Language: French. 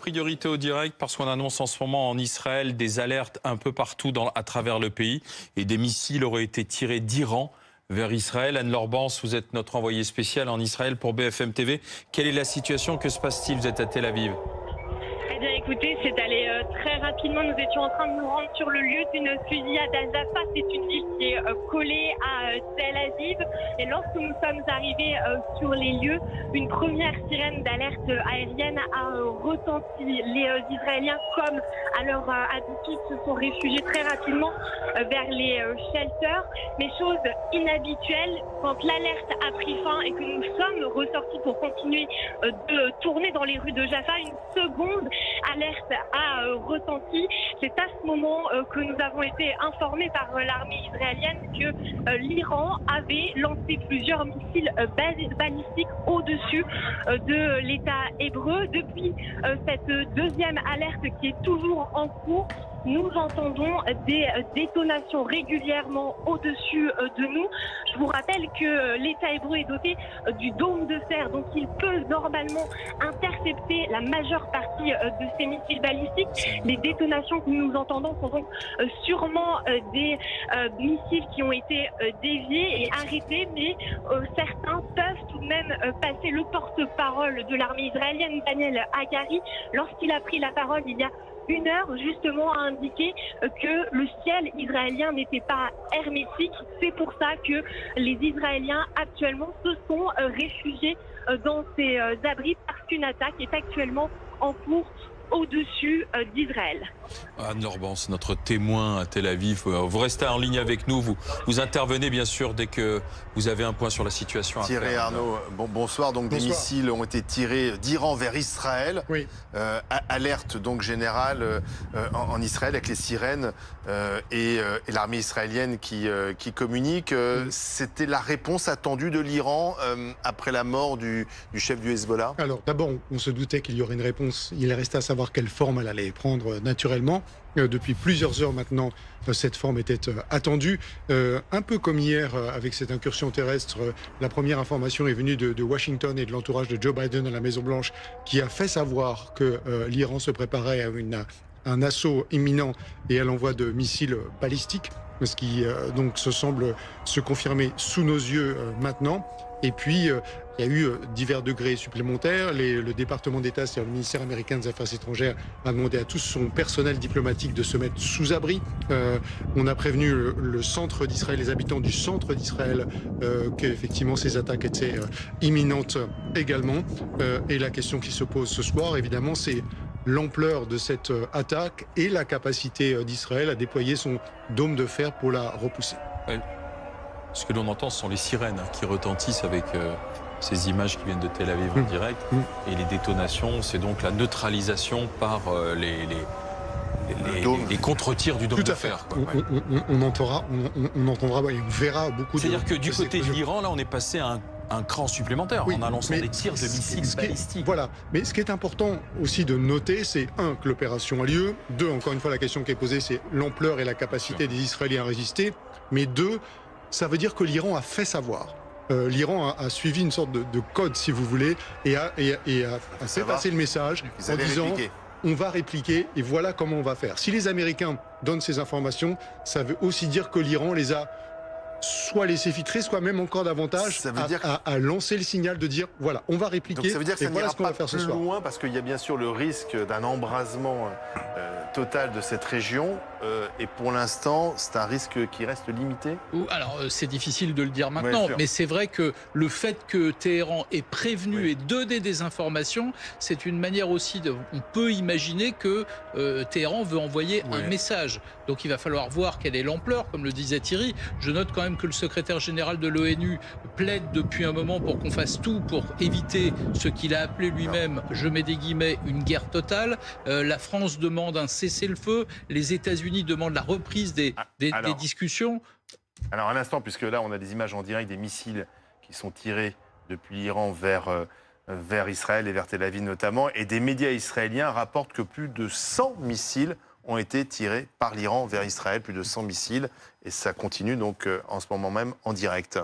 priorité au direct parce qu'on annonce en ce moment en Israël des alertes un peu partout à travers le pays et des missiles auraient été tirés d'Iran vers Israël. Anne-Laure Bance, vous êtes notre envoyée spéciale en Israël pour BFM TV. Quelle est la situation? Que se passe-t-il? Vous êtes à Tel Aviv. Eh bien écoutez, c'est allé très rapidement. Nous étions en train de nous rendre sur le lieu d'une fusillade à Jaffa. C'est une ville qui est collée à Tel Aviv. Et lorsque nous sommes arrivés sur les lieux, une première sirène d'alerte aérienne a retenti. Les Israéliens, comme à leur habitude, se sont réfugiés très rapidement vers les shelters. Mais chose inhabituelle, quand l'alerte a pris fin et que nous sommes ressortis pour continuer de tourner dans les rues de Jaffa, une seconde alerte a retenti. C'est à ce moment que nous avons été informés par l'armée israélienne que l'Iran avait lancé plusieurs missiles balistiques au-dessus de l'État hébreu. Depuis cette deuxième alerte qui est toujours en cours, nous entendons des détonations régulièrement au-dessus de nous. Je vous rappelle que l'État hébreu est doté du dôme de fer, donc il peut normalement intercepter la majeure partie de ces missiles balistiques. Les détonations que nous entendons sont donc sûrement des missiles qui ont été déviés et arrêtés, mais certains peuvent tout de même passer. Le porte-parole de l'armée israélienne, Daniel Hagari, lorsqu'il a pris la parole il y a une heure, justement, a indiqué que le ciel israélien n'était pas hermétique. C'est pour ça que les Israéliens, actuellement, se sont réfugiés dans ces abris parce qu'une attaque est actuellement en cours au-dessus d'Israël. Anne-Laure Bance, notre témoin à Tel Aviv. Vous restez en ligne avec nous. Vous intervenez bien sûr dès que vous avez un point sur la situation. Thierry Arnaud, bonsoir. Donc des missiles ont été tirés d'Iran vers Israël. Oui. Alerte donc générale en Israël avec les sirènes et l'armée israélienne qui communique. C'était la réponse attendue de l'Iran après la mort du chef du Hezbollah? Alors d'abord, on se doutait qu'il y aurait une réponse. Il restait à savoir quelle forme elle allait prendre naturellement. Depuis plusieurs heures maintenant, cette forme était attendue. Un peu comme hier avec cette incursion terrestre, la première information est venue de Washington et de l'entourage de Joe Biden à la Maison-Blanche qui a fait savoir que l'Iran se préparait à un assaut imminent et à l'envoi de missiles balistiques, ce qui donc se semble se confirmer sous nos yeux maintenant. Et puis, il y a eu divers degrés supplémentaires. Le département d'État, c'est-à-dire le ministère américain des Affaires étrangères, a demandé à tout son personnel diplomatique de se mettre sous abri. On a prévenu le centre d'Israël, les habitants du centre d'Israël, qu'effectivement ces attaques étaient imminentes également. Et la question qui se pose ce soir, évidemment, c'est l'ampleur de cette attaque et la capacité d'Israël à déployer son dôme de fer pour la repousser. Ce que l'on entend, ce sont les sirènes qui retentissent avec ces images qui viennent de Tel Aviv en direct. Et les détonations, c'est donc la neutralisation par les contre-tirs du dôme de fer. On entendra et on verra beaucoup de... C'est-à-dire que du côté de l'Iran, là, on est passé à un cran supplémentaire en annonçant des tirs de missiles balistiques. Voilà. Mais ce qui est important aussi de noter, c'est que l'opération a lieu. 2, encore une fois, la question qui est posée, c'est l'ampleur et la capacité des Israéliens à résister. Mais 2, ça veut dire que l'Iran a fait savoir. L'Iran a suivi une sorte de code, si vous voulez, et a fait passer le message en disant on va répliquer et voilà comment on va faire. Si les Américains donnent ces informations, ça veut aussi dire que l'Iran les a soit laissé filtrer, soit même encore davantage à lancer le signal de dire voilà, on va répliquer. Donc ça veut dire que ça voilà n'ira ce qu'on va pas faire ce plus soir. loin parce qu'il y a bien sûr le risque d'un embrasement total de cette région et pour l'instant c'est un risque qui reste limité. Alors c'est difficile de le dire maintenant, mais c'est vrai que le fait que Téhéran ait prévenu et donné des informations, c'est une manière aussi on peut imaginer que Téhéran veut envoyer un message. Donc il va falloir voir quelle est l'ampleur, comme le disait Thierry. Je note quand même que le secrétaire général de l'ONU plaide depuis un moment pour qu'on fasse tout pour éviter ce qu'il a appelé lui-même, je mets des guillemets, une guerre totale. La France demande un cessez-le-feu, les États-Unis demandent la reprise des discussions. Alors un instant, puisque là on a des images en direct des missiles qui sont tirés depuis l'Iran vers Israël et vers Tel Aviv notamment, et des médias israéliens rapportent que plus de 100 missiles ont été tirés par l'Iran vers Israël, plus de 100 missiles, et ça continue donc en ce moment même en direct.